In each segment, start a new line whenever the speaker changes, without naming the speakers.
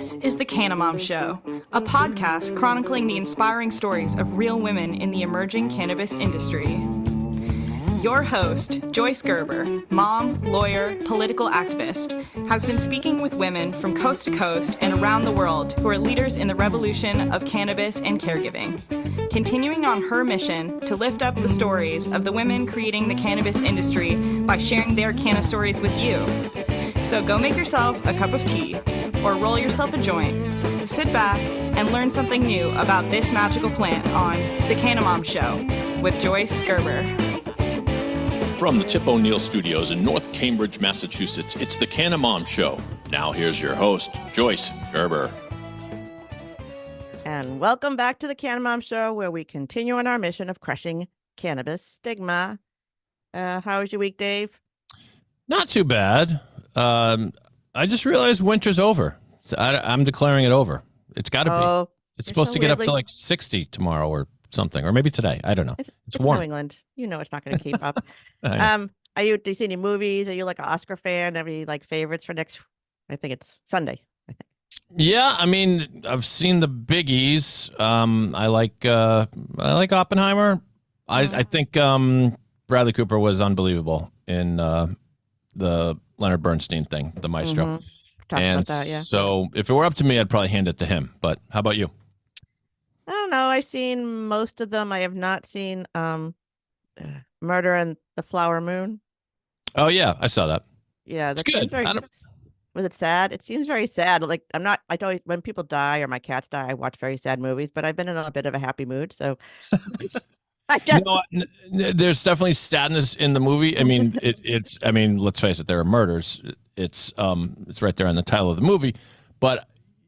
This is the Canna Mom Show, a podcast chronicling the inspiring stories of real women in the emerging cannabis industry. Your host, Joyce Gerber, mom, lawyer, political activist, has been speaking with women from coast to coast and around the world who are leaders in the revolution of cannabis and caregiving, continuing on her mission to lift up the stories of the women creating the cannabis industry by sharing their canna stories with you. So go make yourself a cup of tea or roll yourself a joint, sit back, and learn something new about this magical plant on The Canna Mom Show with Joyce Gerber.
From the Tip O'Neill Studios in North Cambridge, Massachusetts, it's The Canna Mom Show. Now here's your host, Joyce Gerber.
And welcome back to The Canna Mom Show, where we continue on our mission of crushing cannabis stigma. How was your week, Dave?
Not too bad. I just realized winter's over. So I'm declaring it over. It's got to be. It's supposed to get up to like 60 tomorrow or something, or maybe today. I don't know.
It's
warm.
New England. You know it's not going to keep up. Do you see any movies? Are you like an Oscar fan? Any like favorites for next? I think it's Sunday. I think.
Yeah, I mean, I've seen the biggies. I like Oppenheimer. I think Bradley Cooper was unbelievable in the Leonard Bernstein thing, the Maestro.
Mm-hmm. Talked about that, yeah.
So if it were up to me, I'd probably hand it to him. But how about you?
I don't know. I've seen most of them. I have not seen Murder in the Flower Moon.
Oh yeah, I saw that.
Yeah, that's
good.
Was it sad? It seems very sad. Like I always, when people die or my cats die, I watch very sad movies, but I've been in a bit of a happy mood, so
there's definitely sadness in the movie. I mean, it's let's face it, there are murders. It's right there on the title of the movie, but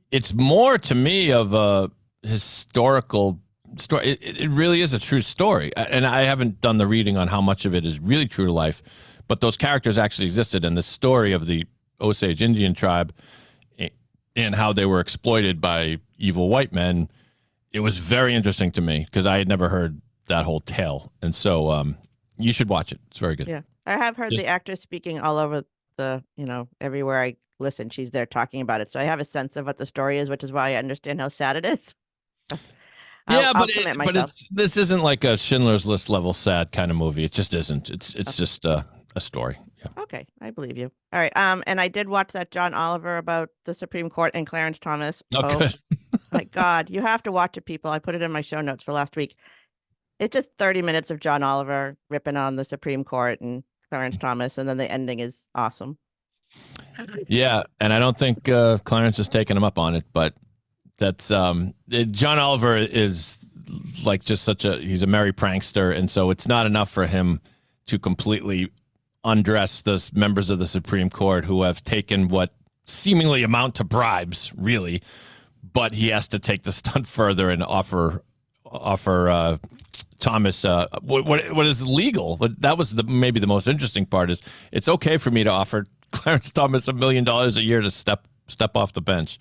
it's more to me of a historical story. It really is a true story, and I haven't done the reading on how much of it is really true to life, but those characters actually existed, and the story of the Osage Indian tribe and how they were exploited by evil white men, it was very interesting to me because I had never heard that whole tale, and so you should watch it. It's very good.
Yeah, I have heard the actress speaking all over the, everywhere I listen, she's there talking about it, so I have a sense of what the story is, which is why I understand how sad it is.
But this isn't like a Schindler's List level sad kind of movie. It just isn't. It's just a story. Yeah.
Okay, I believe you. All right. And I did watch that John Oliver about the Supreme Court and Clarence Thomas.
Oh, good.
My God, you have to watch it, people. I put it in my show notes for last week. It's just 30 minutes of John Oliver ripping on the Supreme Court and Clarence Thomas, and then the ending is awesome.
Yeah, and I don't think Clarence is taking him up on it, but that's John Oliver is like just he's a merry prankster, and so it's not enough for him to completely undress the members of the Supreme Court who have taken what seemingly amount to bribes, really, but he has to take the stunt further and offer Thomas what is legal. But that was maybe the most interesting part is it's okay for me to offer Clarence Thomas $1 million a year to step off the bench,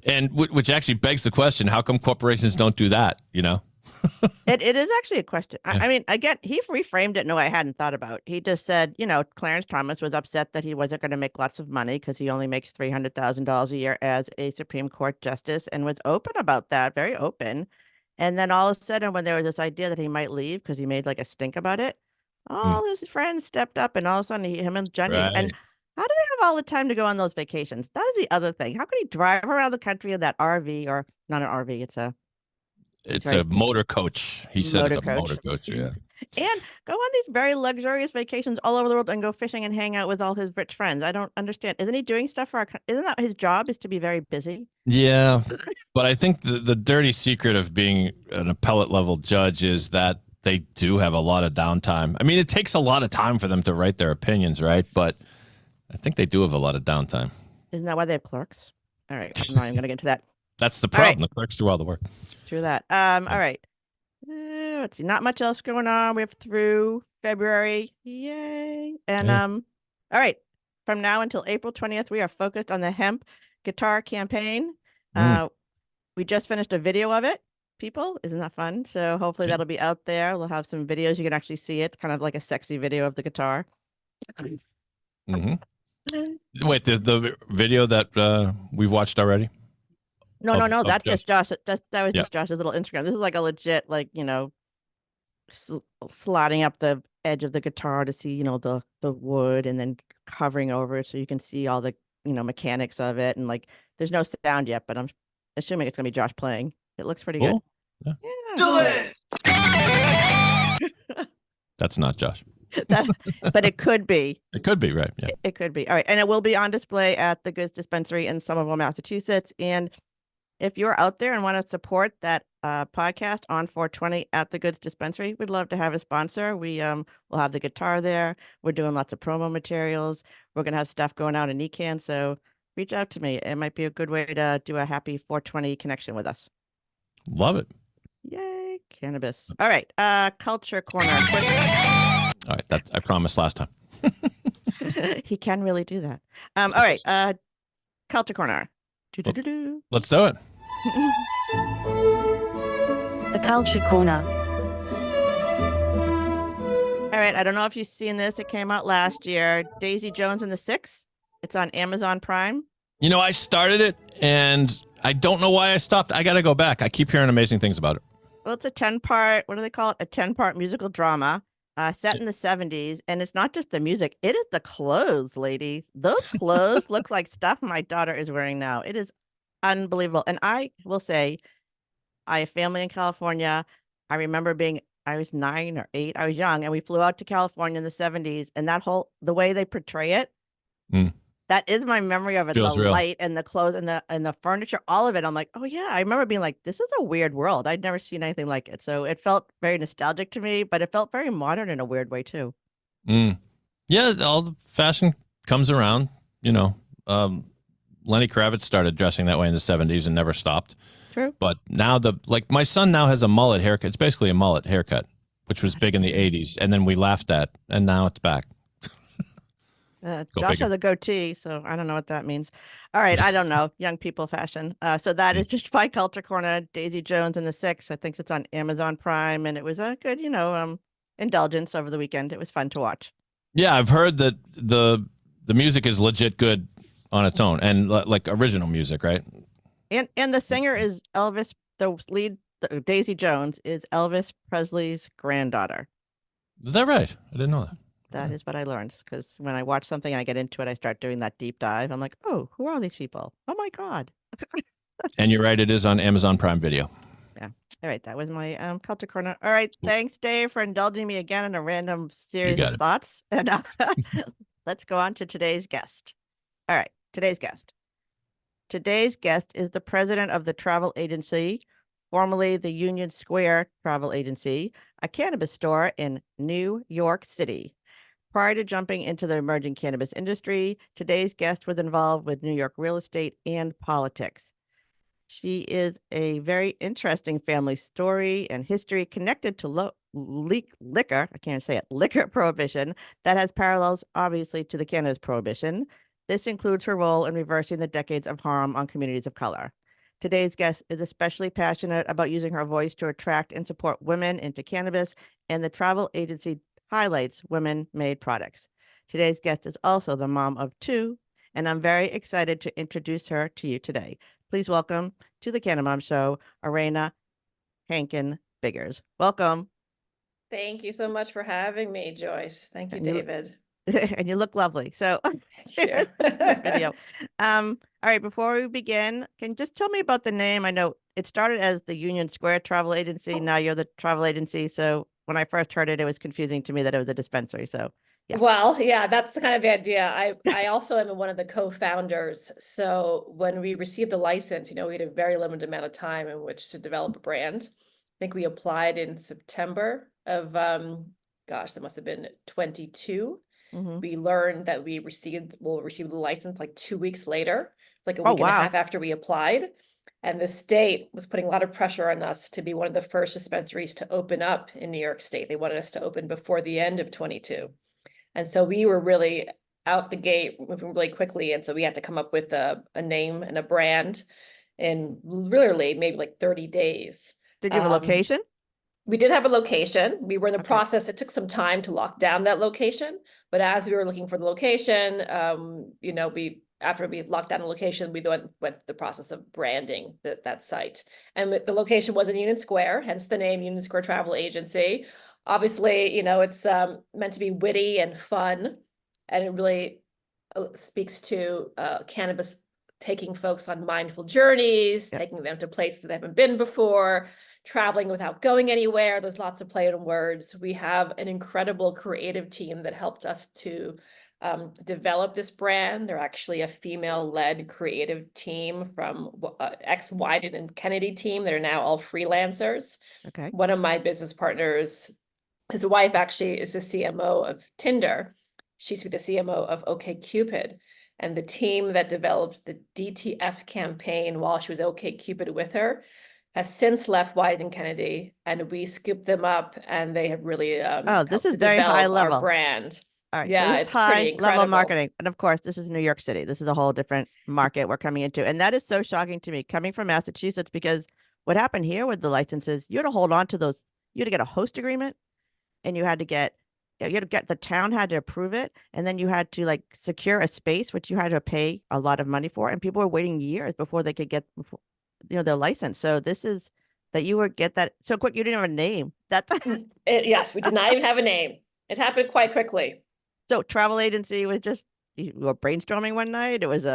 and which actually begs the question: how come corporations don't do that?
It is actually a question. I mean, again, he reframed it in a way I hadn't thought about. He just said, Clarence Thomas was upset that he wasn't going to make lots of money because he only makes $300,000 a year as a Supreme Court justice, and was open about that, very open. And then all of a sudden, when there was this idea that he might leave because he made like a stink about it, all his friends stepped up, and all of a sudden, him and Jenny.
Right.
And how do they have all the time to go on those vacations? That is the other thing. How can he drive around the country in that RV, or not an RV? It's
a motor coach. He said it's a motor coach. Yeah.
And go on these very luxurious vacations all over the world and go fishing and hang out with all his rich friends. I don't understand. Isn't he doing stuff for isn't that his job, is to be very busy?
Yeah. But I think the dirty secret of being an appellate level judge is that they do have a lot of downtime. I mean, it takes a lot of time for them to write their opinions, right? But I think they do have a lot of downtime.
Isn't that why they have clerks? All right. I'm not even going to get into that.
That's the problem. Right. The clerks do all the work.
True that. All right. Let's see. Not much else going on. We have through February. Yay. And all right. From now until April 20th, we are focused on the hemp guitar campaign. We just finished a video of it. People, isn't that fun? So hopefully that'll be out there. We'll have some videos. You can actually see it, kind of like a sexy video of the guitar.
Wait, the video that we've watched already?
No, no, no. That's
Josh.
just Josh. That was
Yeah.
just Josh's little Instagram. This is like a legit, like, sliding up the edge of the guitar to see, the wood, and then covering over it so you can see all the, mechanics of it. And like, there's no sound yet, but I'm assuming it's gonna be Josh playing. It looks pretty good.
Cool. Yeah.
Yeah.
That's not Josh.
But it could be.
It could be, right? Yeah.
It could be. All right. And it will be on display at the Goods Dispensary in Somerville, Massachusetts. And if you're out there and want to support that podcast on 420 at the Goods Dispensary, we'd love to have a sponsor. We will have the guitar there. We're doing lots of promo materials. We're going to have stuff going out in ECAN. So reach out to me. It might be a good way to do a happy 420 connection with us.
Love it.
Yay, cannabis. All right. Culture Corner.
All right. That I promised last time.
He can really do that. All right. Culture Corner.
Let's do it.
The Culture Corner.
All right. I don't know if you've seen this. It came out last year. Daisy Jones and the Six. It's on Amazon Prime.
I started it and I don't know why I stopped. I got to go back. I keep hearing amazing things about it.
Well, it's a 10-part, what do they call it? A 10-part musical drama set in the 70s. And it's not just the music. It is the clothes, ladies. Those clothes look like stuff my daughter is wearing now. It is unbelievable. And I will say, I have family in California. I remember I was 9 or 8. I was young, and we flew out to California in the 70s. And the way they portray it, that is my memory of it.
Feels
the
real.
Light and the clothes and the furniture, all of it. I'm like, oh yeah. I remember being like, this is a weird world. I'd never seen anything like it. So it felt very nostalgic to me, but it felt very modern in a weird way too.
Yeah, all the fashion comes around. Lenny Kravitz started dressing that way in the 70s and never stopped.
True.
But now my son now has a mullet haircut. It's basically a mullet haircut, which was big in the 80s. And then we laughed at, and now it's back.
Josh
figure.
has a goatee, so I don't know what that means. All right, I don't know. Young people fashion. So that is just by Culture Corner, Daisy Jones and the Six. I think it's on Amazon Prime, and it was a good, indulgence over the weekend. It was fun to watch.
Yeah, I've heard that the music is legit good on its own, and like original music, right?
And the singer is Elvis. The lead, Daisy Jones, is Elvis Presley's granddaughter.
Is that right? I didn't know that.
That is what I learned, because when I watch something and I get into it, I start doing that deep dive. I'm like, oh, who are these people? Oh my God.
And you're right, it is on Amazon Prime Video.
Yeah. All right. That was my Culture Corner. All right. Thanks, Dave, for indulging me again in a random series of thoughts. And let's go on to today's guest. All right. Today's guest. Today's guest is the president of the travel agency, formerly the Union Square Travel Agency, a cannabis store in New York City. Prior to jumping into the emerging cannabis industry, today's guest was involved with New York real estate and politics. She is a very interesting family story and history connected to liquor, I can't say it, liquor prohibition that has parallels, obviously, to the cannabis prohibition. This includes her role in reversing the decades of harm on communities of color. Today's guest is especially passionate about using her voice to attract and support women into cannabis, and the travel agency highlights women-made products. Today's guest is also the mom of 2, and I'm very excited to introduce her to you today. Please welcome to the Canna Mom Show, Arana Hankin-Biggers. Welcome.
Thank you so much for having me, Joyce. Thank you, David.
And you look lovely. So here's the video. All right, before we begin, can you just tell me about the name? I know it started as the Union Square Travel Agency. Now you're the travel agency. So when I first heard it, it was confusing to me that it was a dispensary. So yeah.
Well, yeah, that's kind of the idea. I also am one of the co-founders. So when we received the license, we had a very limited amount of time in which to develop a brand. I think we applied in September of, that must have been 22. Mm-hmm. We learned that we'll receive the license like 2 weeks later, like a week and a half after we applied. And the state was putting a lot of pressure on us to be one of the first dispensaries to open up in New York State. They wanted us to open before the end of 22. And so we were really out the gate, moving really quickly. And so we had to come up with a name and a brand in literally maybe like 30 days.
Did you have a location?
We did have a location. We were in the process. It took some time to lock down that location. But as we were looking for the location, after we locked down the location, we went the process of branding that site. And the location was in Union Square, hence the name Union Square Travel Agency. Obviously, it's meant to be witty and fun, and it really speaks to cannabis taking folks on mindful journeys, taking them to places they haven't been before, traveling without going anywhere. There's lots of play on words. We have an incredible creative team that helped us to develop this brand. They're actually a female-led creative team from ex-Wyden and Kennedy team that are now all freelancers.
Okay.
One of my business partners, his wife actually is the CMO of Tinder. She used to be the CMO of OkCupid. And the team that developed the DTF campaign while she was OkCupid with her has since left Wyden and Kennedy, and we scooped them up, and they have really
this is
helped to
very high
develop our
level
brand.
All right.
Yeah,
so this
it's
is high
pretty
level
incredible.
marketing. And of course, this is New York City. This is a whole different market we're coming into. And that is so shocking to me coming from Massachusetts, because what happened here with the licenses, you had to hold on to those. You had to get a host agreement, and you had to get the town had to approve it. And then you had to like secure a space, which you had to pay a lot of money for. And people were waiting years before they could get, their license. So this is that you would get that so quick. You didn't have a name. That's
Yes, we did not even have a name. It happened quite quickly.
So travel agency was just, you were brainstorming one night. It was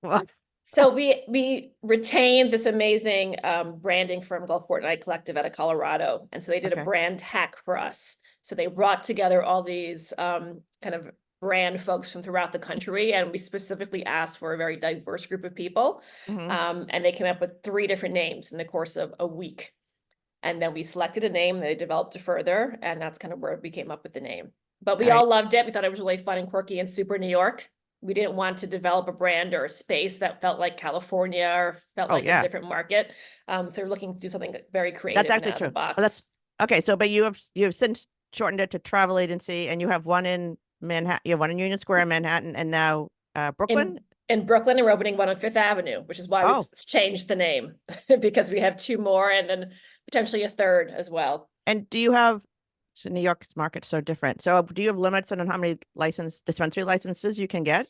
what?
So we retained this amazing branding firm called Fortnite Collective out of Colorado. And so they did a brand hack for us. So they brought together all these kind of brand folks from throughout the country. And we specifically asked for a very diverse group of people. And they came up with 3 different names in the course of a week. And then we selected a name, they developed it further. And that's kind of where we came up with the name. But we all loved it. We thought it was really fun and quirky and super New York. We didn't want to develop a brand or a space that felt like California or felt like a different market. So we're looking to do something very creative.
That's actually true.
Box.
Oh, that's okay. So, but you have since shortened it to travel agency, and you have one in Manhattan, you have one in Union Square in Manhattan, and now Brooklyn.
In Brooklyn, and we're opening one on Fifth Avenue, which is why we changed the name because we have 2 more, and then potentially a 3rd as well.
And do you have? So New York's market's so different. So do you have limits on how many dispensary licenses you can get?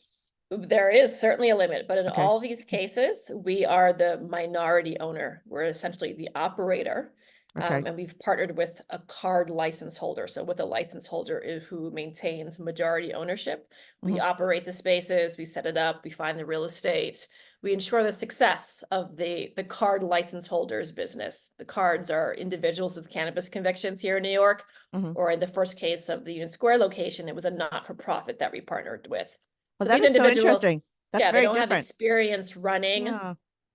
There is certainly a limit, but in all these cases, we are the minority owner. We're essentially the operator. And we've partnered with a card license holder. So with a license holder who maintains majority ownership, we operate the spaces, we set it up, we find the real estate, we ensure the success of the card license holder's business. The cards are individuals with cannabis convictions here in New York, or in the first case of the Union Square location, it was a not-for-profit that we partnered with.
Well, that is so interesting. That's very
they don't
different.
have experience running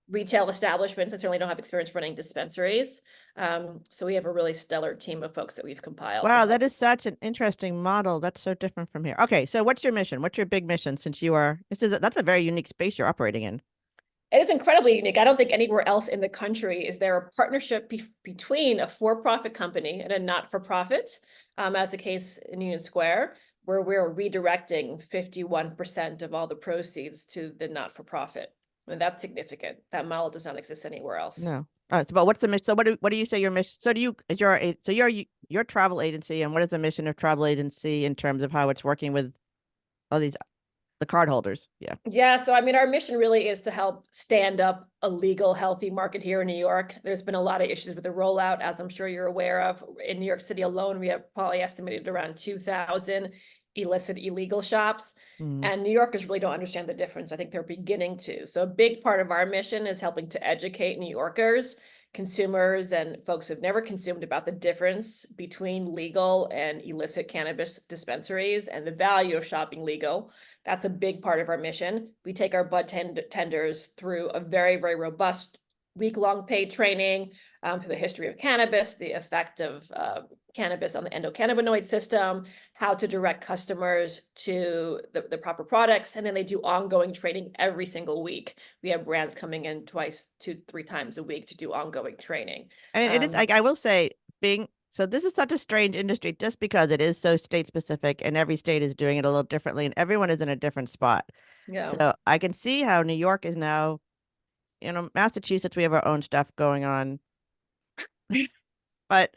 retail establishments, and certainly don't have experience running dispensaries. So we have a really stellar team of folks that we've compiled.
Wow, that is such an interesting model. That's so different from here. Okay, so what's your mission? What's your big mission? Since that's a very unique space you're operating in.
It is incredibly unique. I don't think anywhere else in the country is there a partnership between a for-profit company and a not-for-profit, as the case in Union Square, where we're redirecting 51% of all the proceeds to the not-for-profit. I mean, that's significant. That model does not exist anywhere else.
No. All right. So, but what's the mission? So, what do you say your mission? So, you're travel agency, and what is the mission of travel agency in terms of how it's working with all the card holders?
Yeah. So, I mean, our mission really is to help stand up a legal, healthy market here in New York. There's been a lot of issues with the rollout, as I'm sure you're aware of. In New York City alone, we have probably estimated around 2,000 illicit illegal shops, and New Yorkers really don't understand the difference. I think they're beginning to. So a big part of our mission is helping to educate New Yorkers, consumers, and folks who've never consumed about the difference between legal and illicit cannabis dispensaries and the value of shopping legal. That's a big part of our mission. We take our bud tenders through a very, very robust week-long paid training through the history of cannabis, the effect of cannabis on the endocannabinoid system, how to direct customers to the proper products, and then they do ongoing training every single week. We have brands coming in 2-3 times a week to do ongoing training.
I mean, it is like, I will say, so this is such a strange industry just because it is so state specific, and every state is doing it a little differently, and everyone is in a different spot.
Yeah.
So I can see how New York is now, Massachusetts, we have our own stuff going on. But,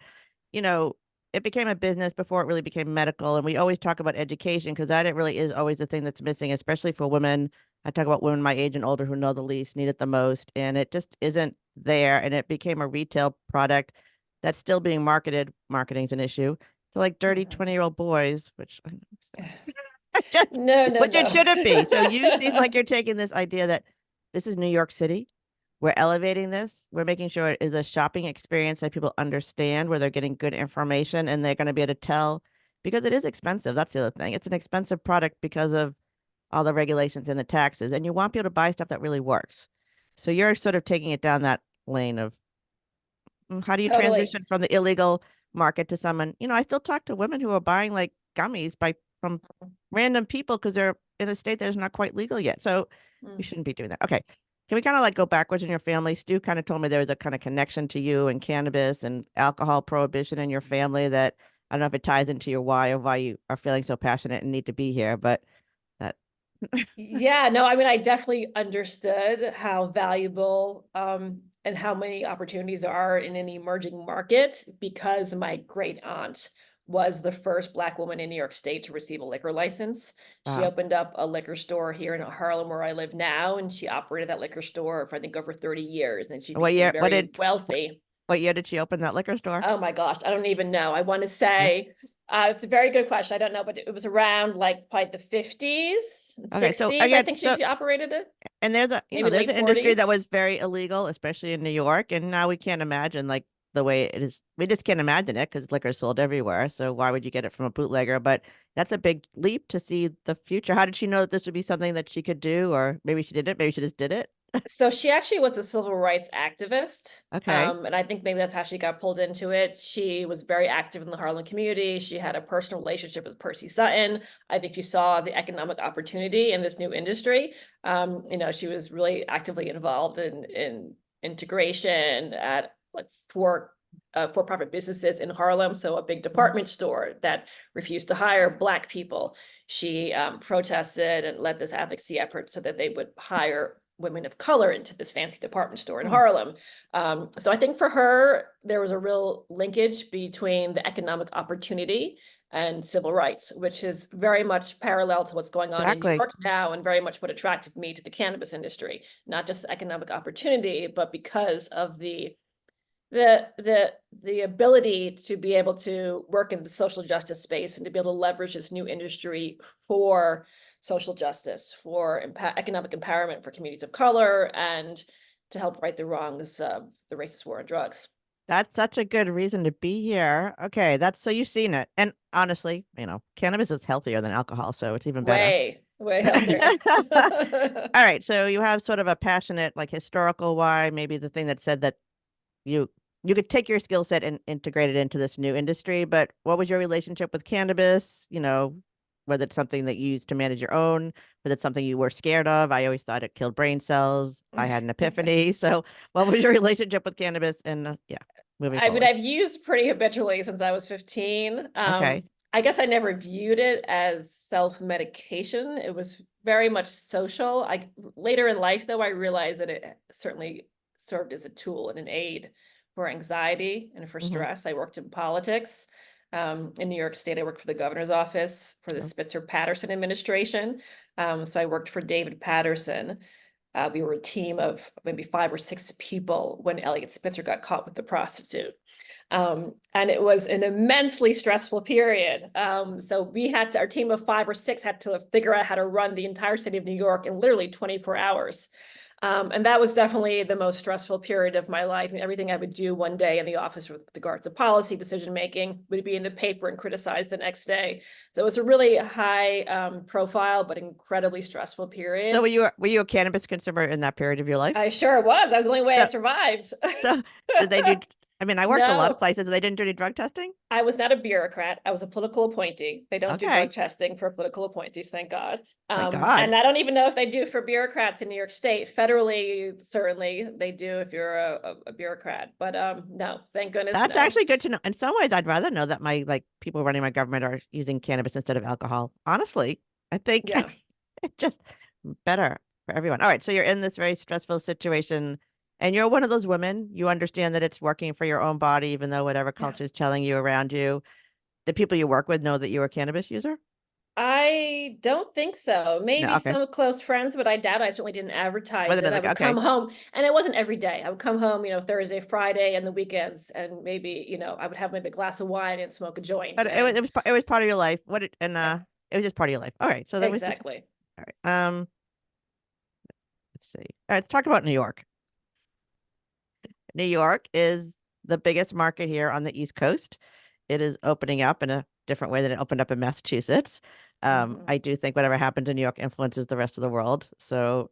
it became a business before it really became medical. And we always talk about education because that it really is always the thing that's missing, especially for women I talk about women my age and older who know the least, need it the most, and it just isn't there. And it became a retail product that's still being marketed. Marketing's an issue to like dirty 20-year-old boys, which I know just,
No, no,
which it
no.
shouldn't be. So you seem like you're taking this idea that this is New York City. We're elevating this. We're making sure it is a shopping experience that people understand, where they're getting good information and they're going to be able to tell, because it is expensive. That's the other thing. It's an expensive product because of all the regulations and the taxes, and you want people to buy stuff that really works. So you're sort of taking it down that lane of how do you
Totally.
transition from the illegal market to someone, I still talk to women who are buying like gummies from random people because they're in a state that is not quite legal yet. So we
Mm.
shouldn't be doing that. Okay. Can we kind of like go backwards in your family? Stu kind of told me there was a kind of connection to you and cannabis and alcohol prohibition in your family that I don't know if it ties into your why of why you are feeling so passionate and need to be here, but that
Yeah, no, I mean, I definitely understood how valuable and how many opportunities there are in an emerging market, because my great aunt was the first Black woman in New York State to receive a liquor license. She
wow.
opened up a liquor store here in Harlem, where I live now, and she operated that liquor store for I think over 30 years, and she
What
became
year?
very wealthy.
What year did she open that liquor store?
Oh my gosh, I don't even know. I want to
Yeah.
say it's a very good question. I don't know, but it was around like probably the 50s,
Okay. So
60s. I
again,
think she operated it.
and there's
Maybe
there's
late
an industry that
40s.
was very illegal, especially in New York, and now we can't imagine like the way it is. We just can't imagine it because liquor is sold everywhere. So why would you get it from a bootlegger? But that's a big leap to see the future. How did she know that this would be something that she could do, or maybe she didn't? Maybe she just did it.
So she actually was a civil rights activist.
Okay.
And I think maybe that's how she got pulled into it. She was very active in the Harlem community. She had a personal relationship with Percy Sutton. I think she saw the economic opportunity in this new industry. She was really actively involved in integration at like for-profit businesses in Harlem. So a big department store that refused to hire Black people. She protested and led this advocacy effort so that they would hire women of color into this fancy department store in
Hmm.
Harlem. So I think for her, there was a real linkage between the economic opportunity and civil rights, which is very much parallel to what's going on in New
Exactly.
York now, and very much what attracted me to the cannabis industry. Not just the economic opportunity, but because of the ability to be able to work in the social justice space and to be able to leverage this new industry for social justice, for economic empowerment for communities of color, and to help right the wrongs of the racist war on drugs.
That's such a good reason to be here. Okay, that's so you've seen it. And honestly, cannabis is healthier than alcohol, so it's even better.
Way healthier.
All right, so you have sort of a passionate, like historical why, maybe the thing that said that you you could take your skill set and integrate it into this new industry, but what was your relationship with cannabis? Was it something that you used to manage your own? Was it something you were scared of? I always thought it killed brain cells. I had an epiphany. So what was your relationship with cannabis? And yeah, moving
I mean,
forward.
I've used pretty habitually since I was 15.
Okay.
I guess I never viewed it as self-medication. It was very much social. Later in life, though, I realized that it certainly served as a tool and an aid for anxiety and for
Hmm.
stress. I worked in politics. In New York State, I worked for the governor's office for the
Oh.
Spitzer-Patterson administration. So I worked for David Patterson. We were a team of maybe 5 or 6 people when Elliot Spitzer got caught with the prostitute. And it was an immensely stressful period. So our team of 5 or 6 had to figure out how to run the entire city of New York in literally 24 hours. And that was definitely the most stressful period of my life. And everything I would do one day in the office with regards to policy decision-making would be in the paper and criticized the next day. So it was a really high profile, but incredibly stressful period.
So were you a cannabis consumer in that period of your life?
I sure was. That was the only way I
So,
survived.
so did they do? I mean, I worked a lot of
No,
places. They didn't do any drug testing.
I was not a bureaucrat. I was a political appointee. They don't do drug
Okay,
testing for political appointees, thank God.
thank God.
And I don't even know if they do for bureaucrats in New York State. Federally, certainly they do if you're a bureaucrat. But no, thank goodness,
That's
no.
actually good to know. In some ways, I'd rather know that my like people running my government are using cannabis instead of alcohol. Honestly, I think
Yeah.
it's just better for everyone. All right, so you're in this very stressful situation, and you're one of those women. You understand that it's working for your own body, even though whatever
Yeah.
culture is telling you around you. The people you work with know that you're a cannabis user.
I don't think so. Maybe
okay.
some close friends, but I doubt. I certainly didn't advertise
Wasn't
it.
it
I
like,
would
okay.
come home, and it wasn't every day. I would come home, Thursday, Friday, and the weekends, and maybe, I would have maybe a glass of wine and smoke a joint.
But it was part of your life. It was just part of your life. All right. So that was just
Exactly.
all right. Let's see. All right, let's talk about New York. New York is the biggest market here on the East Coast. It is opening up in a different way than it opened up in Massachusetts. I do think whatever happened in New York influences the rest of the world. So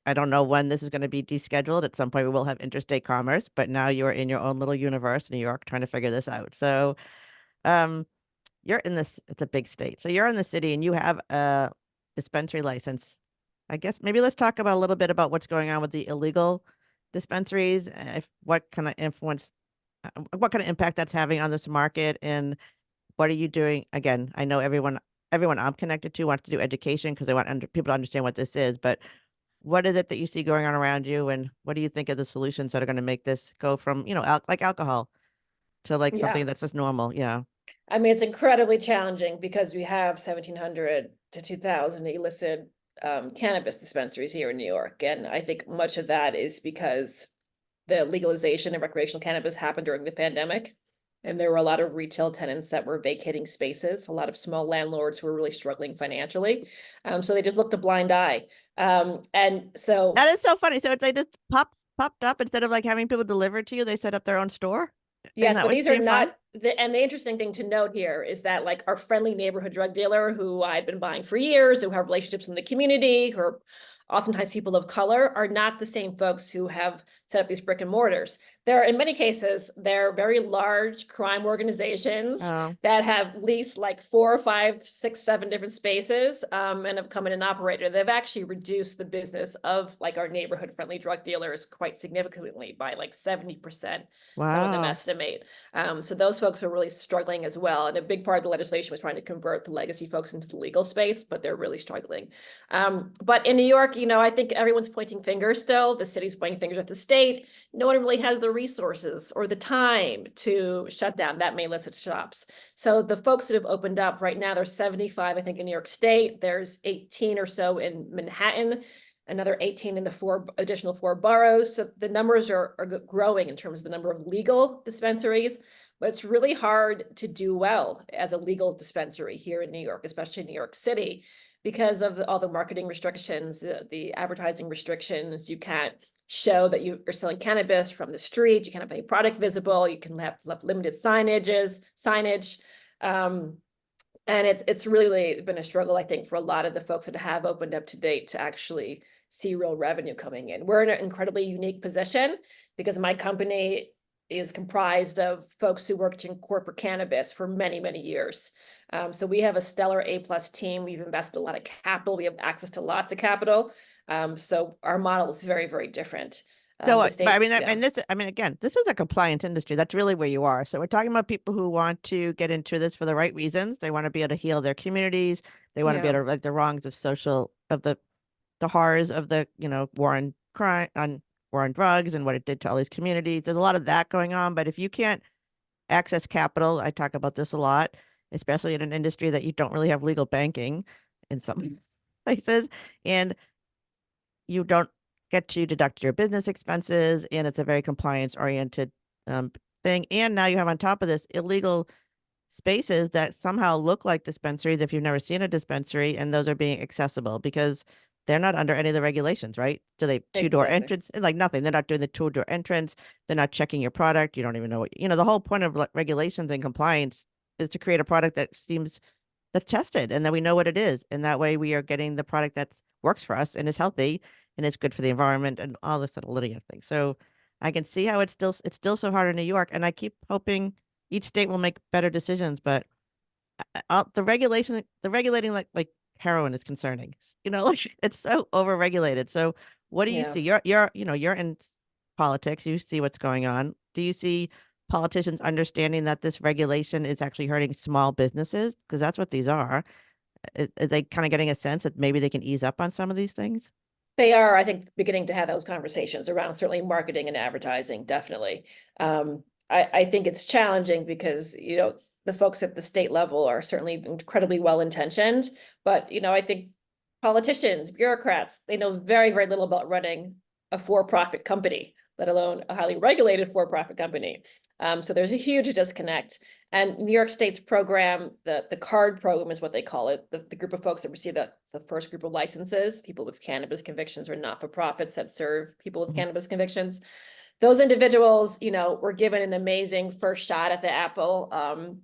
I don't know when this is going to be descheduled. At some point, we will have interstate commerce, but now you're in your own little universe, New York, trying to figure this out. So you're in this, it's a big state. So you're in the city and you have a dispensary license. I guess maybe let's talk about a little bit about what's going on with the illegal dispensaries, what kind of what kind of impact that's having on this market, and what are you doing? Again, I know everyone I'm connected to wants to do education because they want people to understand what this is, but what is it that you see going on around you, and what do you think are the solutions that are going to make this go from, like alcohol to like
Yeah.
something that's just normal? Yeah.
I mean, it's incredibly challenging because we have 1,700 to 2,000 illicit cannabis dispensaries here in New York. And I think much of that is because the legalization of recreational cannabis happened during the pandemic. And there were a lot of retail tenants that were vacating spaces, a lot of small landlords who were really struggling financially. So they just looked a blind eye. And so
That is so funny. So they just popped up instead of like having people deliver it to you, they set up their own store?
yes, but these are
being fun?
not and the interesting thing to note here is that like our friendly neighborhood drug dealer who I'd been buying for years, who have relationships in the community, who are oftentimes people of color, are not the same folks who have set up these brick and mortars. They're, in many cases, they're very large crime organizations
Oh,
that have leased like 4 or 5, 6, 7 different spaces and have come in and operated. They've actually reduced the business of like our neighborhood friendly drug dealers quite significantly by like 70%. Some of them
wow.
estimate. So those folks are really struggling as well. And a big part of the legislation was trying to convert the legacy folks into the legal space, but they're really struggling. But in New York, I think everyone's pointing fingers still. The city's pointing fingers at the state. No one really has the resources or the time to shut down that many illicit shops. So the folks that have opened up right now, there's 75, I think, in New York State. There's 18 or so in Manhattan, another 18 in the additional 4 boroughs. So the numbers are growing in terms of the number of legal dispensaries, but it's really hard to do well as a legal dispensary here in New York, especially in New York City, because of all the marketing restrictions, the advertising restrictions. You can't show that you are selling cannabis from the street. You can't have any product visible. You can have limited signage. And it's really been a struggle, I think, for a lot of the folks that have opened up to date to actually see real revenue coming in. We're in an incredibly unique position because my company is comprised of folks who worked in corporate cannabis for many, many years. So we have a stellar A+ team. We've invested a lot of capital. We have access to lots of capital. So our model is very, very different.
So,
The
but
state,
I mean,
yeah.
again, this is a compliant industry. That's really where you are. So we're talking about people who want to get into this for the right reasons. They want to be able to heal their communities. They want to be able to right the wrongs of the horrors of the, war on crime, war on drugs and what it did to all these communities. There's a lot of that going on. But if you can't access capital, I talk about this a lot, especially in an industry that you don't really have legal banking in some places, and you don't get to deduct your business expenses, and it's a very compliance oriented thing. And now you have on top of this illegal spaces that somehow look like dispensaries if you've never seen a dispensary, and those are being accessible because they're not under any of the regulations, right? Do they two-door
Exactly.
entrance? Like nothing. They're not doing the two-door entrance. They're not checking your product. You don't even know what, the whole point of regulations and compliance is to create a product that's tested and then we know what it is. And that way we are getting the product that works for us and is healthy and is good for the environment and all this little litany of things. So I can see how it's still so hard in New York. And I keep hoping each state will make better decisions, but the regulating like heroin is concerning. Like it's so overregulated. So what do you
Yeah.
see? You're in politics. You see what's going on. Do you see politicians understanding that this regulation is actually hurting small businesses? Because that's what these are. Is they kind of getting a sense that maybe they can ease up on some of these things?
They are, I think, beginning to have those conversations around certainly marketing and advertising, definitely. I think it's challenging because, the folks at the state level are certainly incredibly well-intentioned, but, I think politicians, bureaucrats, they know very, very little about running a for-profit company, let alone a highly regulated for-profit company. So there's a huge disconnect. And New York State's program, the CARD program is what they call it, the group of folks that receive the first group of licenses, people with cannabis convictions or not-for-profits that serve people with cannabis convictions. Those individuals, were given an amazing first shot at the apple,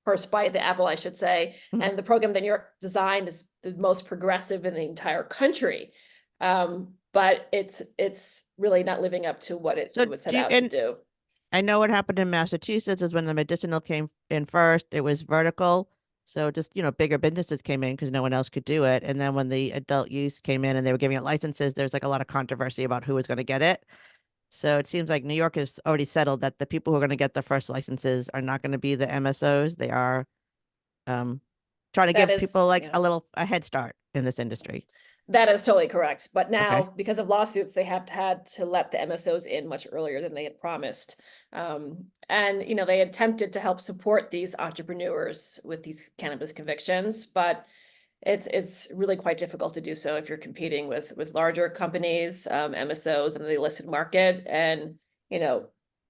first bite at the apple, I should say. And the program that New York designed is the most progressive in the entire country. But it's really not living up to what it was set out to do.
I know what happened in Massachusetts is when the medicinal came in first, it was vertical. So just, bigger businesses came in because no one else could do it. And then when the adult use came in and they were giving it licenses, there's like a lot of controversy about who was going to get it. So it seems like New York has already settled that the people who are going to get the first licenses are not going to be the MSOs. They are trying to give people like a head start in this industry.
That is totally correct. But now, because of lawsuits, they have had to let the MSOs in much earlier than they had promised. And, they attempted to help support these entrepreneurs with these cannabis convictions, but it's really quite difficult to do so if you're competing with larger companies, MSOs in the illicit market. And,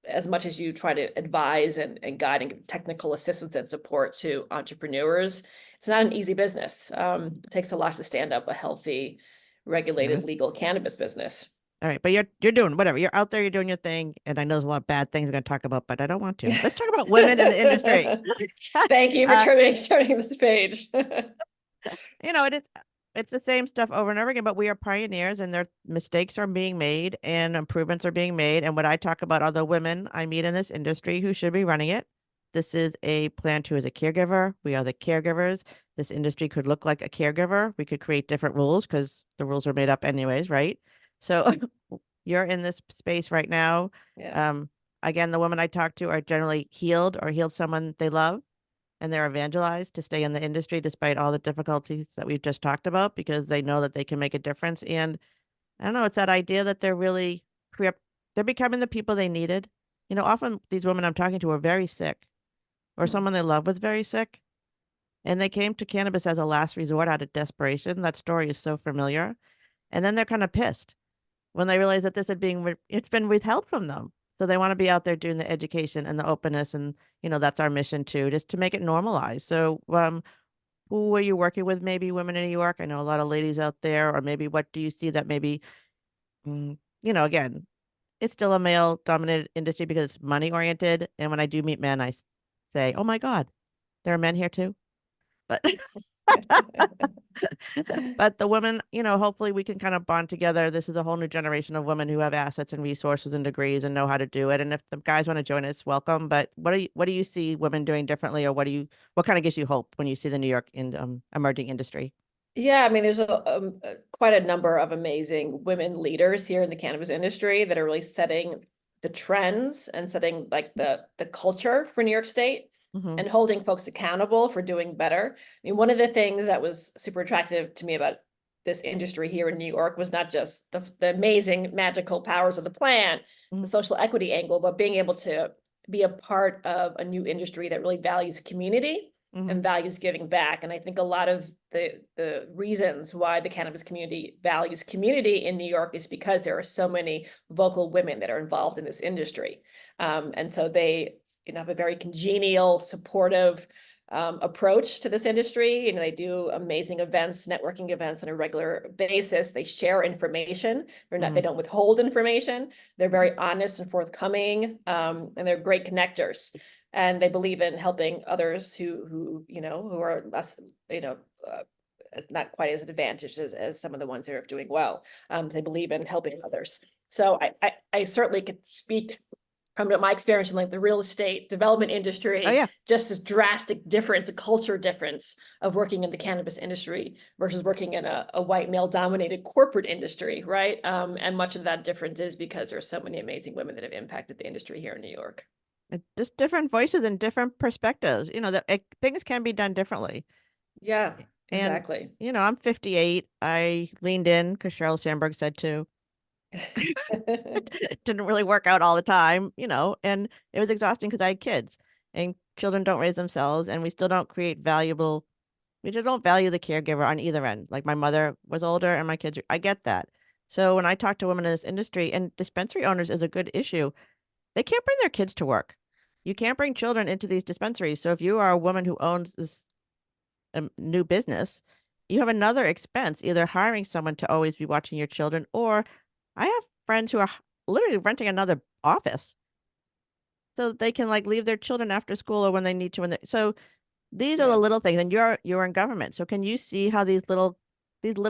as much as you try to advise and guide and give technical assistance and support to entrepreneurs, it's not an easy business. It takes a lot to stand up a healthy, regulated, legal cannabis business.
All right, but you're doing whatever. You're out there, you're doing your thing, and I know there's a lot of bad things we're going to talk about, but I don't want to. Let's talk about women in the industry.
Thank you for turning this page.
It's the same stuff over and over again, but we are pioneers, and their mistakes are being made and improvements are being made. And what I talk about are the women I meet in this industry who should be running it. This is a plant who is a caregiver. We are the caregivers. This industry could look like a caregiver. We could create different rules because the rules are made up anyways, right? So you're in this space right now.
Yeah.
Again, the women I talk to are generally healed or healed someone they love, and they're evangelized to stay in the industry despite all the difficulties that we've just talked about because they know that they can make a difference. And I don't know, it's that idea that they're really they're becoming the people they needed. Often these women I'm talking to are very sick, or someone they love was very sick, and they came to cannabis as a last resort out of desperation. That story is so familiar. And then they're kind of pissed when they realize that this it's been withheld from them. So they want to be out there doing the education and the openness, and that's our mission too, just to make it normalized. So who are you working with? Maybe women in New York. I know a lot of ladies out there, or maybe what do you see that maybe again, it's still a male dominated industry because it's money oriented. And when I do meet men, I say, oh my God, there are men here too. But but the women, hopefully we can kind of bond together. This is a whole new generation of women who have assets and resources and degrees and know how to do it. And if the guys want to join us, welcome. But what do you see women doing differently, or what kind of gives you hope when you see the New York emerging industry?
Yeah, I mean, there's quite a number of amazing women leaders here in the cannabis industry that are really setting the trends and setting like the culture for New York State. And holding folks accountable for doing better. I mean, one of the things that was super attractive to me about this industry here in New York was not just the amazing magical powers of the plant, the social equity angle, but being able to be a part of a new industry that really values community and values giving back. And I think a lot of the reasons why the cannabis community values community in New York is because there are so many vocal women that are involved in this industry. And so they have a very congenial, supportive approach to this industry. They do amazing events, networking events on a regular basis. They share information. They don't withhold information. They're very honest and forthcoming, and they're great connectors. And they believe in helping others who are less, not quite as advantaged as some of the ones that are doing well. They believe in helping others. So I certainly could speak from my experience in like the real estate development industry, just this drastic difference, a culture difference of working in the cannabis industry versus working in a white male dominated corporate industry, right? And much of that difference is because there's so many amazing women that have impacted the industry here in New York.
Just different voices and different perspectives, things can be done differently.
Yeah, exactly.
And, I'm 58. I leaned in because Sheryl Sandberg said to. It didn't really work out all the time, and it was exhausting because I had kids, and children don't raise themselves, and we still don't create valuable. We just don't value the caregiver on either end. Like my mother was older, and my kids. I get that. So when I talk to women in this industry, and dispensary owners is a good issue, they can't bring their kids to work. You can't bring children into these dispensaries. So if you are a woman who owns this new business, you have another expense, either hiring someone to always be watching your children, or I have friends who are literally renting another office so that they can like leave their children after school or when they need to. So these are the little things, and you're in government. So can you see how these little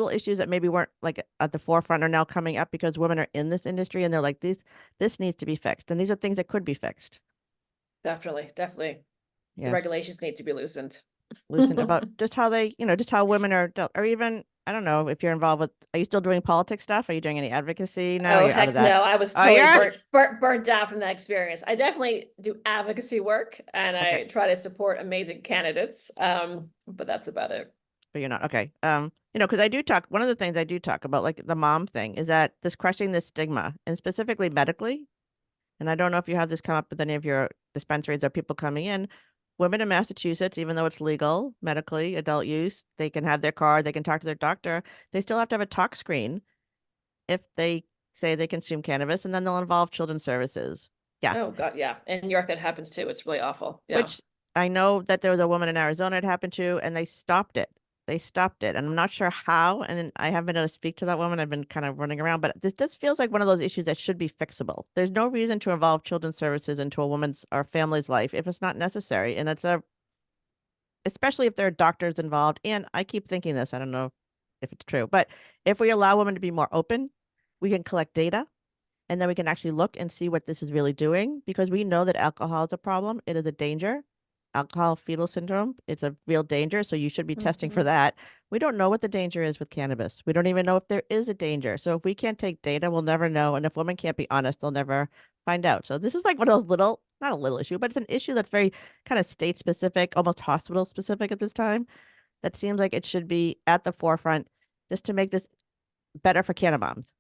issues that maybe weren't like at the forefront are now coming up because women are in this industry and they're like, this needs to be fixed. And these are things that could be fixed.
Definitely. The
Yes.
regulations need to be loosened.
Loosened about just how they, just how women are dealt, or even, I don't know if you're involved with, are you still doing politics stuff? Are you doing any advocacy now?
Oh,
You're out
heck
of that.
no. I was
Oh,
totally
you're
burnt out from that experience. I definitely do advocacy work and
Okay.
I try to support amazing candidates. But that's about it.
But you're not. Okay. Because I do talk, one of the things I do talk about, like the mom thing, is that this crushing this stigma, and specifically medically. And I don't know if you have this come up with any of your dispensaries or people coming in. Women in Massachusetts, even though it's legal medically, adult use, they can have their card, they can talk to their doctor. They still have to have a talk screen if they say they consume cannabis, and then they'll involve children's services. Yeah.
Oh God, yeah. In New York, that happens too. It's really awful. Yeah.
Which I know that there was a woman in Arizona it happened to, and they stopped it. And I'm not sure how. And I haven't been able to speak to that woman. I've been kind of running around, but this feels like one of those issues that should be fixable. There's no reason to involve children's services into a woman's or family's life if it's not necessary. And especially if there are doctors involved. And I keep thinking this, I don't know if it's true, but if we allow women to be more open, we can collect data, and then we can actually look and see what this is really doing, because we know that alcohol is a problem. It is a danger. Alcohol fetal syndrome, it's a real danger. So you should be testing for that. We don't know what the danger is with cannabis. We don't even know if there is a danger. So if we can't take data, we'll never know. And if women can't be honest, they'll never find out. So this is like one of those not a little issue, but it's an issue that's very kind of state specific, almost hospital specific at this time. That seems like it should be at the forefront just to make this better for Canna moms.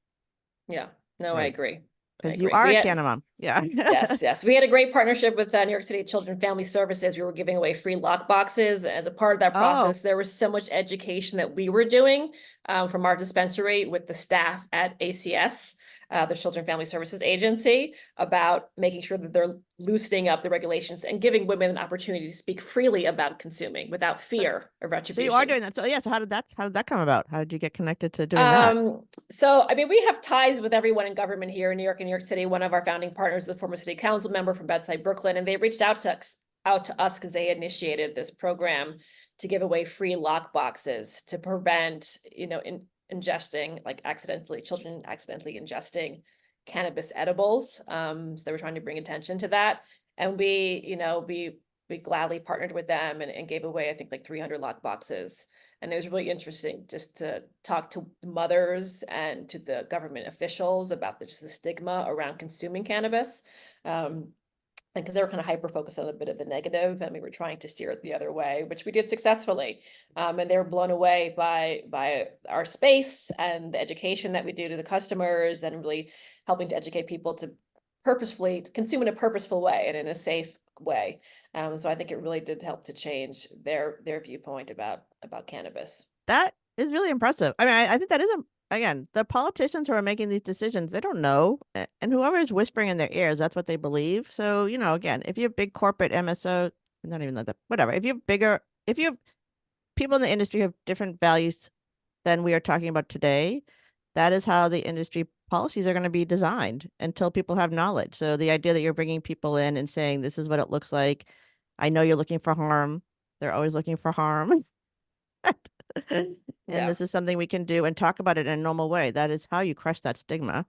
Yeah. No, I
Right.
agree.
Because you are a Canna mom. Yeah.
Yes. We had a great partnership with New York City Children and Family Services. We were giving away free lock boxes. As a part of that process, there was so much education that we were doing from our dispensary with the staff at ACS, the Children and Family Services Agency, about making sure that they're loosening up the regulations and giving women an opportunity to speak freely about consuming without fear of retribution.
So you are doing that. So yeah. So how did that come about? How did you get connected to doing that?
So I mean, we have ties with everyone in government here in New York and New York City. One of our founding partners is a former city council member from bedside Brooklyn, and they reached out to us because they initiated this program to give away free lock boxes to prevent, ingesting, like children accidentally ingesting cannabis edibles. So they were trying to bring attention to that. And we gladly partnered with them and gave away, I think, like 300 lock boxes. And it was really interesting just to talk to mothers and to the government officials about the stigma around consuming cannabis. Because they were kind of hyper-focused on a bit of the negative, and we were trying to steer it the other way, which we did successfully. And they were blown away by our space and the education that we do to the customers, and really helping to educate people to purposefully consume in a purposeful way and in a safe way. So I think it really did help to change their viewpoint about cannabis.
That is really impressive. I mean, I think that is again, the politicians who are making these decisions, they don't know. And whoever is whispering in their ears, that's what they believe. So, again, if you have big corporate MSO, not even like that, whatever, if you have people in the industry who have different values than we are talking about today, that is how the industry policies are going to be designed until people have knowledge. So the idea that you're bringing people in and saying, this is what it looks like. I know you're looking for harm. They're always looking for harm. And this is something we can do and talk about it in a normal way. That is how you crush that stigma.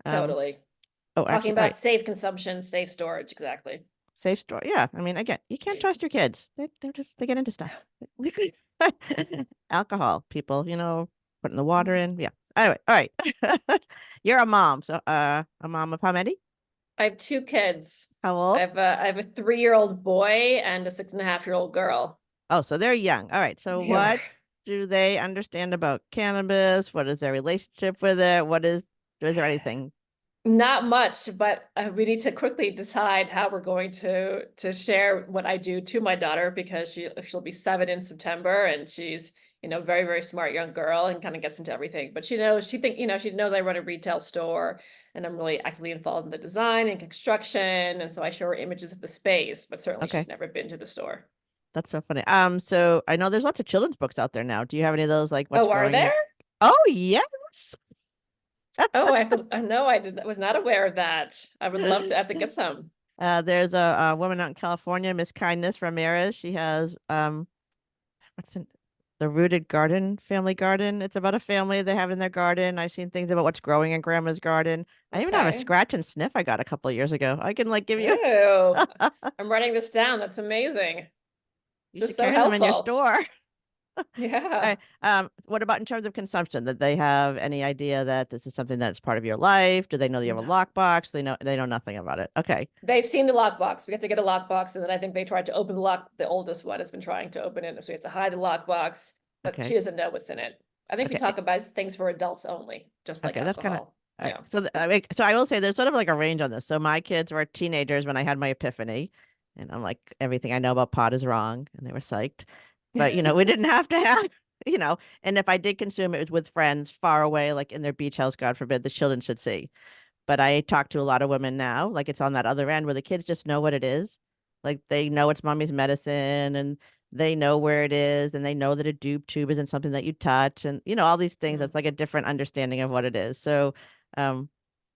Totally. Talking about safe consumption, safe storage. Exactly.
Safe store. Yeah. I mean, again, you can't trust your kids. They get into stuff. Alcohol, people, putting the water in. Yeah. Anyway, all right. You're a mom. So a mom of how many?
I have 2 kids.
How old?
I have a 3-year-old boy and a 6.5-year-old girl.
Oh, so they're young. All right. So what do they understand about cannabis? What is their relationship with it? Is there anything?
Not much, but we need to quickly decide how we're going to share what I do to my daughter, because she'll be 7 in September, and she's, very, very smart young girl and kind of gets into everything. But she knows I run a retail store, and I'm really actively involved in the design and construction, and so I show her images of the space, but certainly
Okay.
she's never been to the store.
That's so funny. So I know there's lots of children's books out there now. Do you have any of those, like what's
Oh, are
growing in?
there?
Oh, yes.
Oh, no, was not aware of that. I would love to have to get some.
There's a woman out in California, Miss Kindness Ramirez. She has what's in the Rooted Garden Family Garden. It's about a family they have in their garden. I've seen things about what's growing in grandma's garden. I even have a
Okay.
scratch and sniff I got a couple of years ago. I can like give you.
Ew. I'm writing this down. That's amazing.
You
This
should
is so
carry them in your
helpful.
store.
Yeah.
What about in terms of consumption? That they have any idea that this is something that's part of your life? Do they know that you have a
No.
lockbox? They know nothing about it. Okay.
They've seen the lockbox. We have to get a lockbox, and then I think they tried to open the lock. The oldest one has been trying to open it, so we have to hide the lockbox, but she
Okay.
doesn't know what's in it. I think we
Okay.
talk about things for adults only, just like
Okay. That's kind of.
alcohol. Yeah.
So I will say there's sort of like a range on this. So my kids were teenagers when I had my epiphany, and I'm like, everything I know about pot is wrong, and they were psyched. But we didn't have to have, and if I did consume it was with friends far away, like in their beach house, God forbid, the children should see. But I talk to a lot of women now, like it's on that other end where the kids just know what it is. Like they know it's mommy's medicine and they know where it is and they know that a dupe tube isn't something that you touch and all these things.
Mhm.
That's like a different understanding of what it is. So um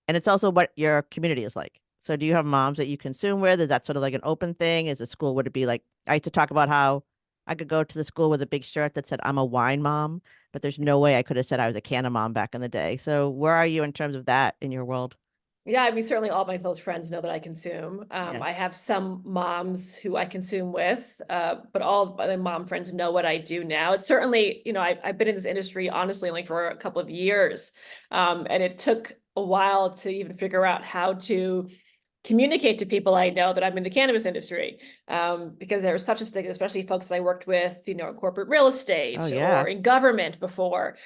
and it's also what your community is like. So do you have moms that you consume with? Is that sort of like an open thing? Is a school, would it be like, I used to talk about how I could go to the school with a big shirt that said I'm a wine mom, but there's no way I could have said I was a Canna mom back in the day. So where are you in terms of that in your world?
Yeah, I mean, certainly all my close friends know that I consume.
Yeah.
I have some moms who I consume with, but all my mom friends know what I do now. It's certainly, I've been in this industry honestly only for a couple of years, and it took a while to even figure out how to communicate to people I know that I'm in the cannabis industry, because there's such a stigma, especially folks I worked with, in corporate real
Oh
estate
yeah.
or in government before.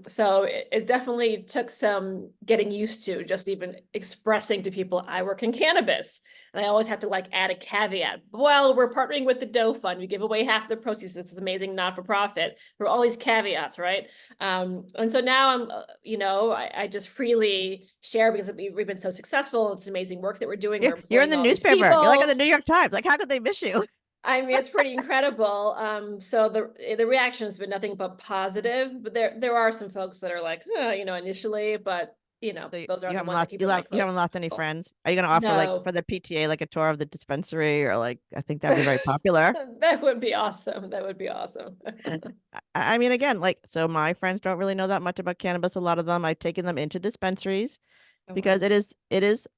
So it definitely took some getting used to just even expressing to people I work in cannabis. And I always have to like add a caveat. Well, we're partnering with the Doe Fund. We give away half the proceeds. This is amazing, not for profit. There are all these caveats, right? And so now I just freely share because we've been so successful. It's amazing work that we're doing. We're
You're in
employing
the
all these
newspaper. You're like in the
people.
New York Times. Like, how could they miss you?
I mean, it's pretty incredible. So the reaction has been nothing but positive, but there are some folks that are like, initially, but
So
those are
you
the
haven't
ones that
lost
keep in my
you haven't
close
lost any
circle.
friends. Are you gonna offer like
No,
for the PTA like a tour of the dispensary or like I think that'd be very popular.
that would be awesome. That would be awesome.
I mean, again, like so my friends don't really know that much about cannabis. A lot of them, I've taken them into dispensaries
Oh, wow.
because it is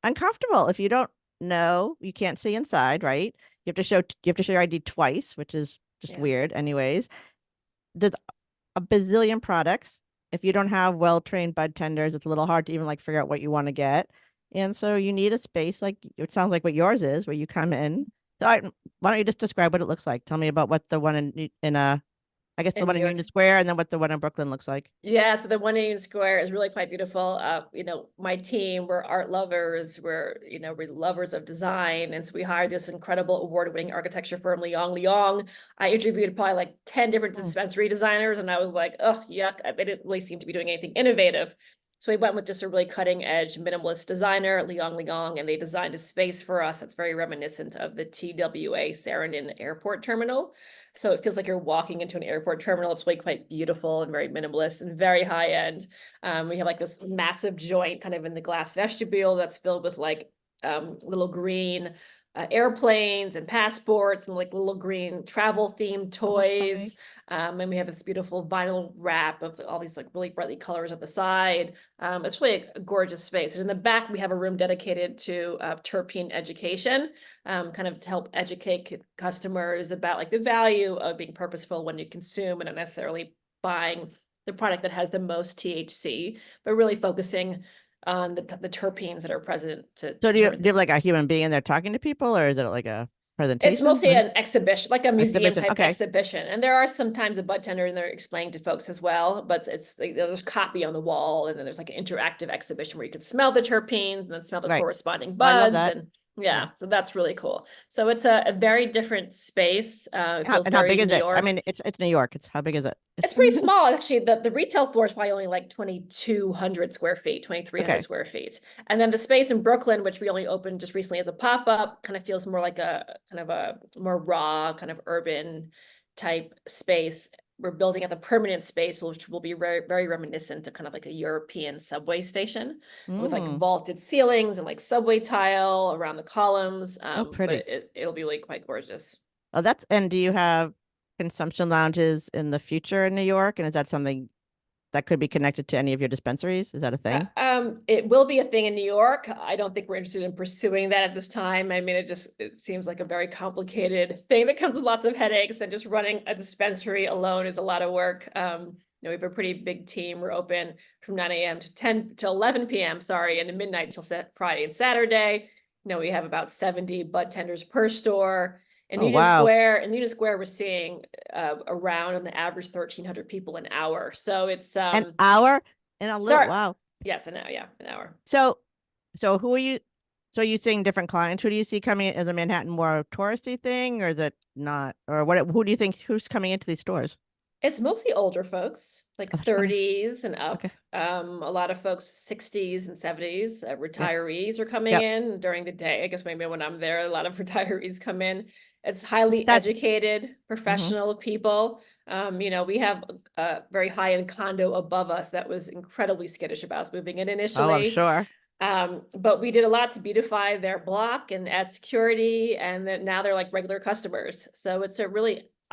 uncomfortable. If you don't know, you can't see inside, right? You have to show your ID twice, which is just
Yeah.
weird anyways. There's a bazillion products. If you don't have well-trained bud tenders, it's a little hard to even like figure out what you want to get. And so you need a space like it sounds like what yours is, where you come in. So why don't you just describe what it looks like? Tell me about what the one in I guess the
In
one
New
in
York.
Union Square and then what the one in Brooklyn looks like.
Yeah, so the one in Union Square is really quite beautiful. My team, we're art lovers, we're lovers of design. And so we hired this incredible award-winning architecture firm, Liang. I interviewed probably like 10 different
Mm.
dispensary designers, and I was like, oh, yuck, they didn't really seem to be doing anything innovative. So we went with just a really cutting edge minimalist designer, Liang, and they designed a space for us that's very reminiscent of the TWA Sarandon Airport Terminal. So it feels like you're walking into an airport terminal. It's really quite beautiful and very minimalist and very high end. We have like this massive joint kind of in the glass vestibule that's filled with like little green airplanes and passports and like little green travel themed
Oh, that's
toys.
funny.
And we have this beautiful vinyl wrap of all these like really brightly colors at the side. It's really a gorgeous space. And in the back, we have a room dedicated to terpene education, kind of to help educate customers about like the value of being purposeful when you consume and not necessarily buying the product that has the most THC, but really focusing on the terpenes that are present to
So do you
determine
do you have
things.
like a human being in there talking to people, or is it like a presentation?
It's mostly an exhibition, like a museum
Exhibition,
type
okay.
exhibition. And there are sometimes a bud tender and they're explaining to folks as well, but it's like there's copy on the wall and then there's like an interactive exhibition where you can smell the terpenes and then smell the
Right.
corresponding
Oh, I love
buds.
that.
And
Yeah.
so that's really cool. So it's a very different space. It feels
And how
very
big is
New
it? I
York.
mean, it's New York. How big is it?
It's pretty small, actually. The retail floor is probably only like 2,200 square feet, 2,300
Okay.
square feet. And then the space in Brooklyn, which we only opened just recently as a pop-up, kind of feels more like a kind of a more raw, kind of urban type space. We're building out the permanent space, which will be very, very reminiscent to kind of like a European subway station with like vaulted ceilings and like subway tile around the columns.
Pretty.
But it'll be really quite gorgeous.
Oh, and do you have consumption lounges in the future in New York? And is that something that could be connected to any of your dispensaries? Is that a thing?
It will be a thing in New York. I don't think we're interested in pursuing that at this time. I mean, it seems like a very complicated thing that comes with lots of headaches, and just running a dispensary alone is a lot of work. We have a pretty big team. We're open from 9 a.m. to 11 p.m. Sorry, and midnight till Friday and Saturday. We have about 70 bud tenders per store. In Union Square, we're seeing around on the average 1,300 people an hour. So it's
an hour and a little. Wow.
Yes, an hour.
So who are you? So you seeing different clients? Who do you see coming in? Is the Manhattan more a touristy thing, or is it not? Or what? Who do you think who's coming into these stores?
It's mostly older folks, like 30s and up.
Okay.
A lot of folks 60s and 70s. Retirees are coming in during the day. I guess maybe when I'm there, a lot of retirees come in. It's highly educated, professional people. We have a very high-end condo above us that was incredibly skittish about us moving in initially.
Oh, I'm sure.
But we did a lot to beautify their block and add security, and then now they're like regular customers. So it's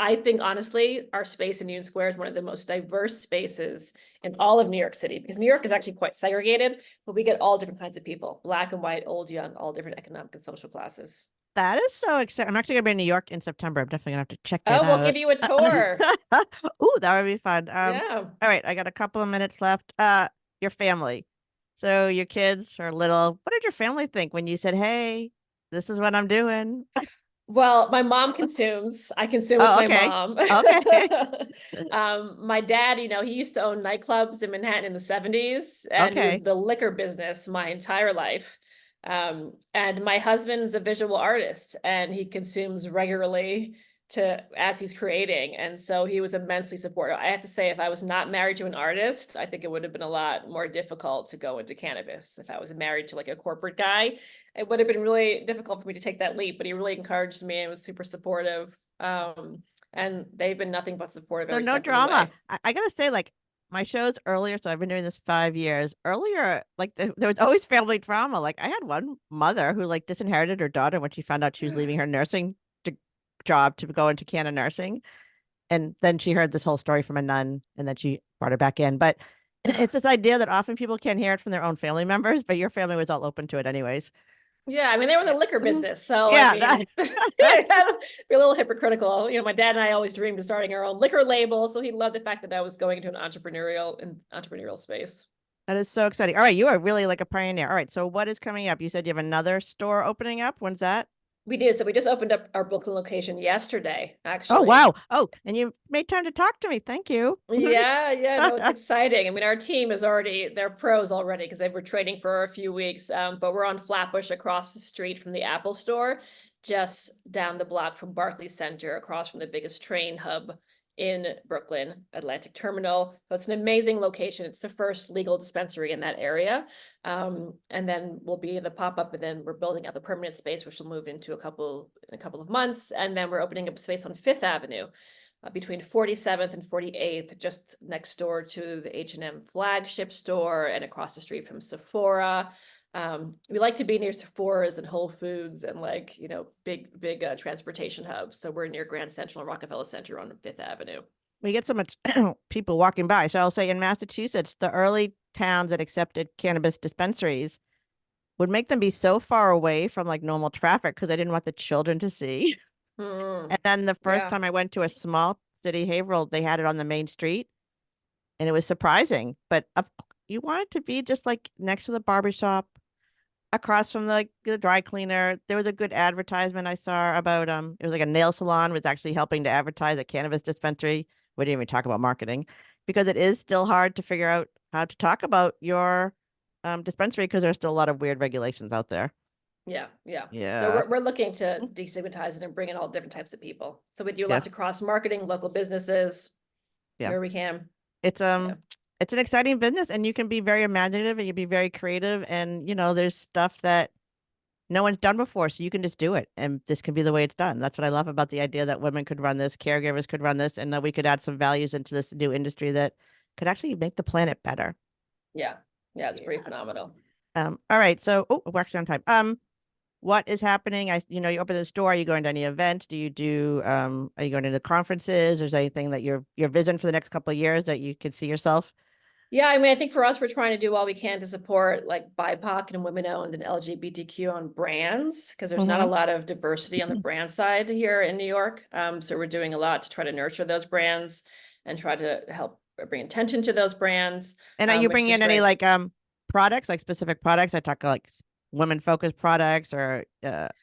I think honestly, our space in Union Square is one of the most diverse spaces in all of New York City, because New York is actually quite segregated, but we get all different kinds of people, black and white, old, young, all different economic and social classes.
That is so exciting. I'm actually going to be in New York in September. I'm definitely going to have to check that out.
We'll give you a tour.
Ooh, that would be fun.
Yeah.
All right, I got a couple of minutes left. Your family. So your kids are little. What did your family think when you said, "Hey, this is what I'm doing"?
Well, my mom consumes. I consume with my mom.
Okay.
My dad, he used to own nightclubs in Manhattan in the 70s, and he was the liquor business my entire life. And my husband's a visual artist, and he consumes regularly as he's creating. And so he was immensely supportive. I have to say, if I was not married to an artist, I think it would have been a lot more difficult to go into cannabis. If I was married to like a corporate guy, it would have been really difficult for me to take that leap, but he really encouraged me and was super supportive. And they've been nothing but supportive.
So no drama. I gotta say, like, my shows earlier, so I've been doing this 5 years. Earlier, like there was always family drama. Like I had one mother who like disinherited her daughter when she found out she was leaving her nursing job to go into Canna nursing. And then she heard this whole story from a nun, and then she brought her back in. But it's this idea that often people can't hear it from their own family members, but your family was all open to it anyways.
Yeah, I mean, they were in the liquor business, so
yeah,
I mean, be a little hypocritical. My dad and I always dreamed of starting our own liquor label, so he loved the fact that I was going into an entrepreneurial space.
That is so exciting. All right, you are really like a pioneer. All right, so what is coming up? You said you have another store opening up. When's that?
We do. So we just opened up our Brooklyn location yesterday, actually.
Oh, wow. Oh, and you made time to talk to me. Thank you.
Yeah. No, it's exciting. I mean, our team they're pros already because they were training for a few weeks. But we're on Flatbush across the street from the Apple store, just down the block from Barclays Center, across from the biggest train hub in Brooklyn, Atlantic Terminal. So it's an amazing location. It's the first legal dispensary in that area. And then we'll be in the pop-up, and then we're building out the permanent space, which will move into in a couple of months. And then we're opening up space on Fifth Avenue between 47th and 48th, just next door to the H&M flagship store and across the street from Sephora. We like to be near Sephora's and Whole Foods and big transportation hubs. So we're near Grand Central and Rockefeller Center on Fifth Avenue.
We get so much people walking by. So I'll say in Massachusetts, the early towns that accepted cannabis dispensaries would make them be so far away from like normal traffic because they didn't want the children to see. And then the first time I went to a small city, Haverhill, they had it on the main street, and it was surprising. But you want it to be just like next to the barbershop, across from the dry cleaner. There was a good advertisement I saw about it was like a nail salon was actually helping to advertise a cannabis dispensary. We didn't even talk about marketing because it is still hard to figure out how to talk about your dispensary because there's still a lot of weird regulations out there.
Yeah. So
Yeah.
we're looking to destigmatize it and bring in all different types of people. So we do
Yes.
lots of cross marketing, local businesses,
Yeah.
where we can.
It's it's an exciting business, and you can be very imaginative and you can be very creative, and there's stuff that no one's done before, so you can just do it, and this can be the way it's done. That's what I love about the idea that women could run this, caregivers could run this, and that we could add some values into this new industry that could actually make the planet better.
Yeah, it's pretty phenomenal.
All right, so we're actually on time. What is happening? You open the store. Are you going to any events? Are you going to the conferences? Is there anything that your vision for the next couple of years that you can see yourself?
Yeah, I mean, I think for us, we're trying to do all we can to support like BIPOC and women-owned and LGBTQ-owned brands, because there's not a lot of diversity on the brand side here in New York. So we're doing a lot to try to nurture those brands and try to help bring attention to those brands.
And are you
which
bringing
is
in any
great.
like products, like specific products? I talk like women-focused products or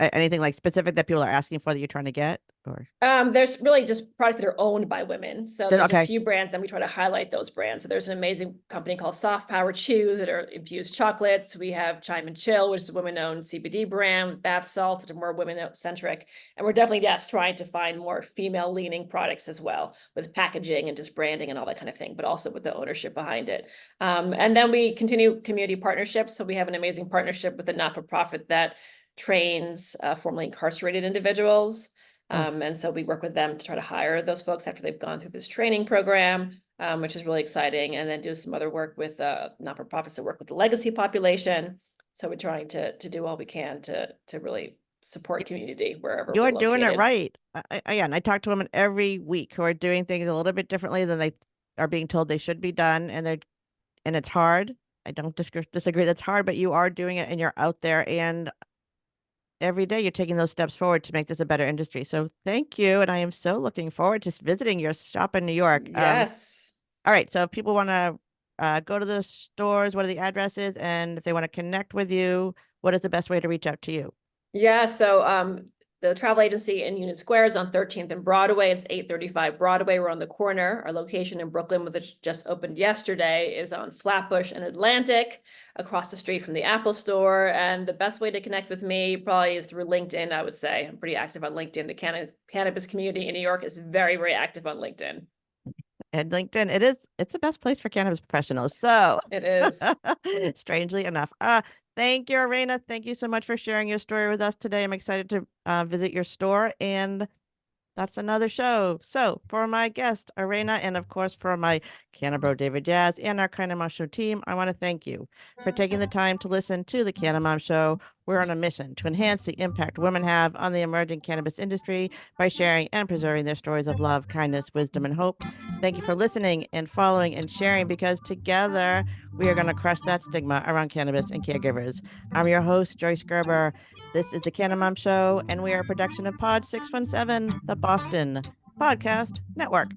anything like specific that people are asking for that you're trying to get, or
There's really just products that are owned by women. So there's a
okay.
few brands, and we try to highlight those brands. So there's an amazing company called Soft Power Chews that are infused chocolates. We have Chime and Chill, which is a women-owned CBD brand with bath salts that are more women-centric. And we're definitely, trying to find more female-leaning products as well, with packaging and just branding and all that kind of thing, but also with the ownership behind it. And then we continue community partnerships. So we have an amazing partnership with a not-for-profit that trains formerly incarcerated individuals. And so we work with them to try to hire those folks after they've gone through this training program, which is really exciting. And then do some other work with not-for-profits that work with the legacy population. So we're trying to do all we can to really support community wherever
You're
we're
doing it
located.
right. Again, I talk to women every week who are doing things a little bit differently than they are being told they should be done, and it's hard. I don't disagree that's hard, but you are doing it and you're out there, and every day you're taking those steps forward to make this a better industry. So thank you. And I am so looking forward to visiting your shop in New York.
Yes.
All right. So if people want to go to the stores, what are the addresses? And if they want to connect with you, what is the best way to reach out to you?
Yeah. So the travel agency in Union Square is on 13th and Broadway. It's 835 Broadway. We're on the corner. Our location in Brooklyn, which just opened yesterday, is on Flatbush and Atlantic, across the street from the Apple Store. And the best way to connect with me probably is through LinkedIn, I would say. I'm pretty active on LinkedIn. The cannabis community in New York is very, very active on LinkedIn.
And LinkedIn, it's the best place for cannabis professionals. So
it is.
Strangely enough. Thank you, Arana. Thank you so much for sharing your story with us today. I'm excited to visit your store, and that's another show. So for my guest, Arana, and of course for my Canna Bro David Jazz and our Canna Mom Show team, I want to thank you for taking the time to listen to the Canna Mom Show. We're on a mission to enhance the impact women have on the emerging cannabis industry by sharing and preserving their stories of love, kindness, wisdom, and hope. Thank you for listening and following and sharing, because together we are going to crush that stigma around cannabis and caregivers. I'm your host, Joyce Gerber. This is the Canna Mom Show, and we are a production of Pod 617, the Boston Podcast Network.